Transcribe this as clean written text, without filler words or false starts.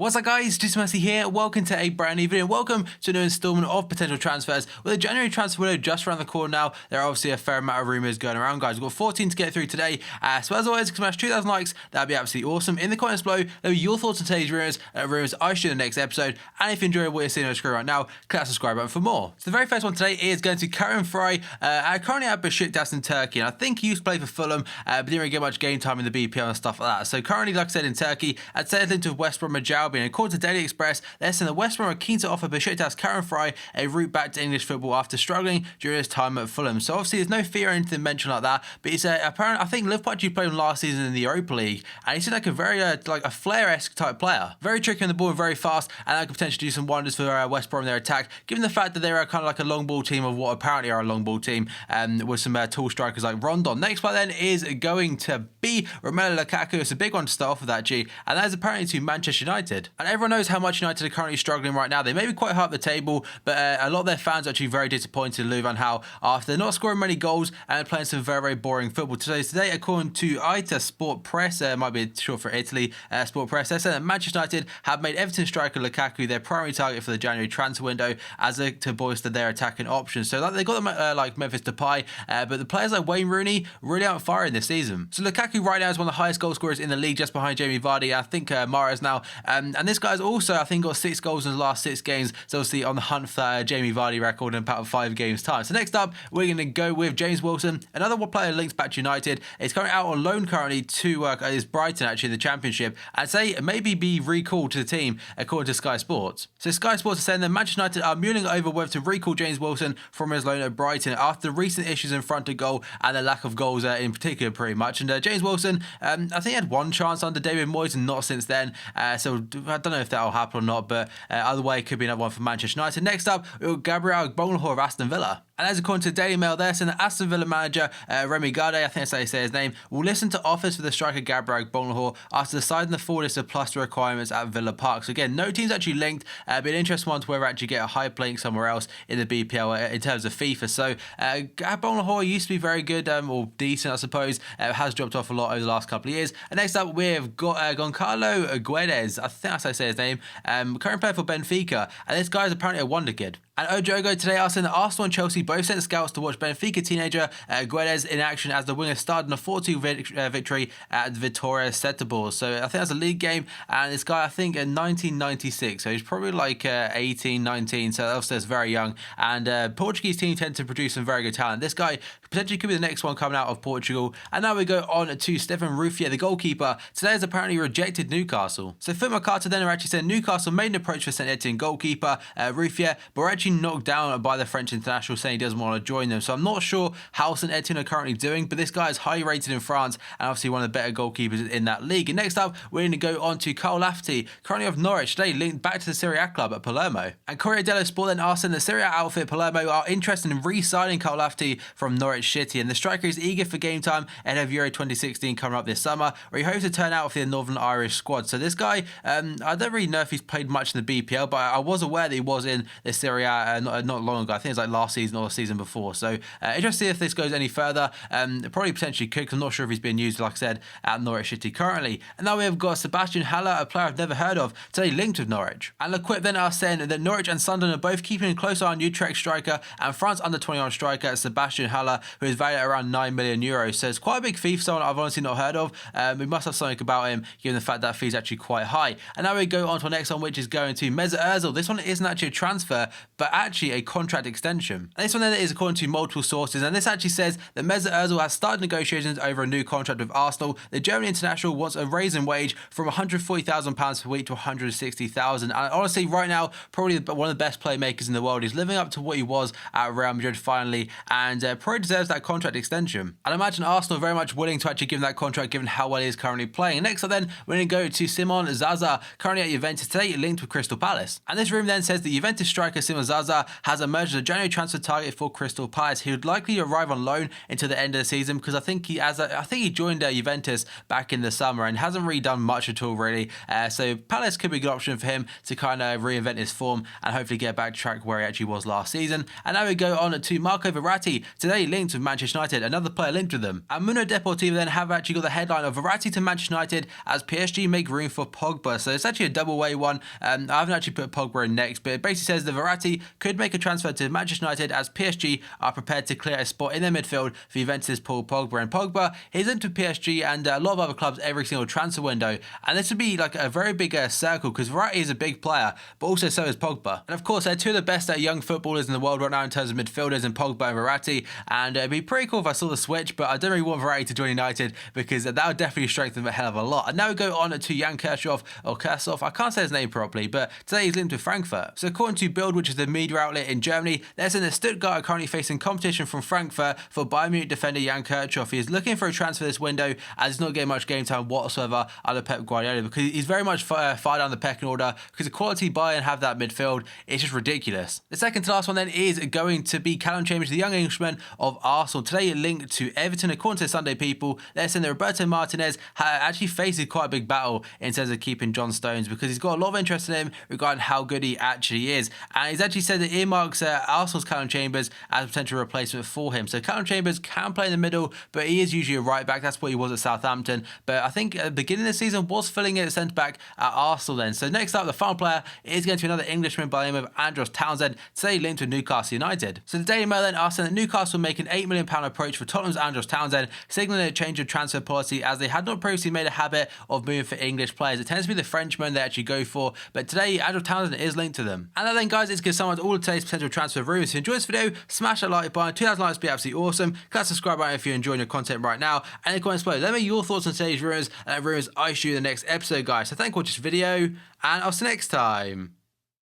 What's up guys, just Messi here, welcome to a brand new video, welcome to a new installment of potential transfers. With the January transfer window just around the corner now, there are obviously a fair amount of rumours going around guys. We've got 14 to get through today, so as always, smash 2,000 likes, that'd be absolutely awesome. In the comments below, let me your thoughts on today's rumours I should do in the next episode, and if you enjoy what you're seeing on the screen right now, click that subscribe button for more. So the very first one today is going to Gabor Kiraly, currently at Besiktas in Turkey, and I think he used to play for Fulham, but didn't really get much game time in the BPL and stuff like that. So currently, like I said, in Turkey, and settled into West Brom Albion. According to Daily Express, they're saying that West Brom are keen to offer Besiktas Gabor Kiraly a route back to English football after struggling during his time at Fulham. So obviously there's no fear or anything mentioned like that, but it's apparent. I think Liverpool actually played him last season in the Europa League, and he seemed like a very like a Flair-esque type player, very tricky on the ball and very fast, and that could potentially do some wonders for West Brom in their attack, given the fact that they are kind of like a long ball team of what apparently are a long ball team, with some tall strikers like Rondon. Next player then is going to be Romelu Lukaku. It's a big one to start off with that, and that is apparently to Manchester United, and everyone knows how much United are currently struggling right now. They may be quite high up the table, but a lot of their fans are actually very disappointed in Louis van Gaal after they're not scoring many goals and playing some very, very boring football. Today, according to ITA Sport Press, might be short for Italy, Sport Press, they're saying that Manchester United have made Everton striker Lukaku their primary target for the January transfer window to bolster their attacking options. So they got them like Memphis Depay, but the players like Wayne Rooney really aren't firing this season. So Lukaku right now is one of the highest goal scorers in the league, just behind Jamie Vardy. I think Mahrez now, and this guy's also, I think, got 6 goals in the last 6 games. So obviously on the hunt for Jamie Vardy record in about 5 games time. So next up, we're going to go with James Wilson, another one player linked back to United. He's currently out on loan currently to is Brighton actually in the Championship, and say maybe be recalled to the team according to Sky Sports. So Sky Sports are saying that Manchester United are mulling over whether to recall James Wilson from his loan at Brighton after the recent issues in front of goal and the lack of goals in particular, pretty much. And James Wilson, I think he had one chance under David Moyes and not since then. So I don't know if that will happen or not, but either way, it could be another one for Manchester United. Next up, we've got Gabriel Bonjour of Aston Villa. And as according to the Daily Mail, they're saying that Aston Villa manager Remy Gade, I think that's how you say his name, will listen to offers for the striker Gabriel Bonjour after deciding the full list of plus requirements at Villa Park. So again, no teams actually linked, but an interesting one to whether actually get a high link somewhere else in the BPL in terms of FIFA. So Gabriel Bonjour used to be very good or decent, I suppose, has dropped off a lot over the last couple of years. And next up, we've got Goncalo Agretti, I think that's how I say his name, current player for Benfica, and this guy is apparently a wonder kid. And Ojogo today are saying that Arsenal and Chelsea both sent scouts to watch Benfica teenager Guedes in action as the winger starred in a 4-2 victory at Vitória Setúbal. So I think that's a league game, and this guy, I think, in 1996, so he's probably like 18, 19, so obviously that's very young. And Portuguese team tend to produce some very good talent. This guy potentially could be the next one coming out of Portugal. And now we go on to Stefan Rufai, the goalkeeper. Today has apparently rejected Newcastle. So Foot Mercato then are actually saying Newcastle made an approach for St Etienne goalkeeper Rufai, but were actually knocked down by the French international, saying he doesn't want to join them. So I'm not sure how St Etienne are currently doing, but this guy is highly rated in France and obviously one of the better goalkeepers in that league. And next up, we're going to go on to Lefty, currently of Norwich, today linked back to the Serie A club at Palermo. And Corriere dello Sport then asked that the Serie A outfit Palermo are interested in re-signing Lefty from Norwich City, and the striker is eager for game time ahead of Euro 2016 coming up this summer, where he hopes to turn out for the Northern Irish squad. So this guy, I don't really know if he's played much in the BPL, but I was aware that he was in the Serie A not long ago. I think it was like last season or the season before. So interested if this goes any further. Probably potentially could, because I'm not sure if he's being used, like I said, at Norwich City currently. And now we've got Sebastian Hallo, a player I've never heard of, today linked with Norwich. And Lequip then are saying that Norwich and Sunderland are both keeping a close eye on Utrecht striker and France under-21 striker Sebastian Hallo, who is valued at around 9 million euros. So it's quite a big fee for someone I've honestly not heard of. We must have something about him, given the fact that fee is actually quite high. And now we go on to our next one, which is going to Meza Ozil. This one isn't actually a transfer, but actually a contract extension. And this one then is according to multiple sources, and this actually says that Meza Ozil has started negotiations over a new contract with Arsenal. The German international wants a raise in wage from £140,000 per week to £160,000. And honestly, right now, probably one of the best playmakers in the world. He's living up to what he was at Real Madrid finally, and probably deserves that contract extension. And I imagine Arsenal are very much willing to actually give him that contract, given how well he is currently playing. And next up then, we're going to go to Simon Zaza, currently at Juventus today, linked with Crystal Palace. And this room then says that Juventus striker Simon Zaza has emerged as a January transfer target for Crystal Palace. He would likely arrive on loan until the end of the season because I think he joined Juventus back in the summer and hasn't really done much at all really. So Palace could be a good option for him to kind of reinvent his form and hopefully get back to track where he actually was last season. And now we go on to Marco Verratti, today linked with Manchester United, another player linked with them. And Mundo Deportivo then have actually got the headline of Verratti to Manchester United as PSG make room for Pogba. So it's actually a double way one. I haven't actually put Pogba in next, but it basically says that Verratti could make a transfer to Manchester United as PSG are prepared to clear a spot in their midfield for Juventus' Paul Pogba. And Pogba is into PSG and a lot of other clubs every single transfer window. And this would be like a very big circle because Verratti is a big player, but also so is Pogba. And of course, they're two of the best young footballers in the world right now in terms of midfielders, and Pogba and Verratti. And it'd be pretty cool if I saw the switch, but I don't really want Verratti to join United because that would definitely strengthen them a hell of a lot. And now we go on to Jan Kirchhoff, or Kirchhoff, I can't say his name properly, but today he's linked with Frankfurt. So according to Bild, which is the media outlet in Germany, they're saying that Stuttgart are currently facing competition from Frankfurt for Bayern Munich defender Jan Kirchhoff. He is looking for a transfer this window as he's not getting much game time whatsoever under Pep Guardiola because he's very much far down the pecking order because the quality Bayern have that midfield is just ridiculous. The second to last one then is going to be Callum Chambers, the young Englishman of Arsenal. Today linked to Everton. According to Sunday People, they're saying that Roberto Martinez actually faces quite a big battle in terms of keeping John Stones because he's got a lot of interest in him regarding how good he actually is. And he's actually said that earmarks Arsenal's Callum Chambers as a potential replacement for him. So Callum Chambers can play in the middle, but he is usually a right back. That's what he was at Southampton. But I think at the beginning of the season was filling in at centre back at Arsenal then. So next up, the final player is going to be another Englishman by the name of Andros Townsend, today linked with Newcastle United. So the Daily Mail then are saying that Newcastle will make an £8 million approach for Tottenham's Andros Townsend, signalling a change of transfer policy as they had not previously made a habit of moving for English players. It tends to be the Frenchmen they actually go for, but today Andros Townsend is linked to them. And that then, guys, is going to summarize all of today's potential transfer rumours. If you enjoyed this video, smash that like button. 2,000 likes would be absolutely awesome. Click that subscribe button if you're enjoying your content right now, and in the comments below, let me know your thoughts on today's rumours and rumours I show you in the next episode, guys. So thank you for watching this video, and I'll see you next time.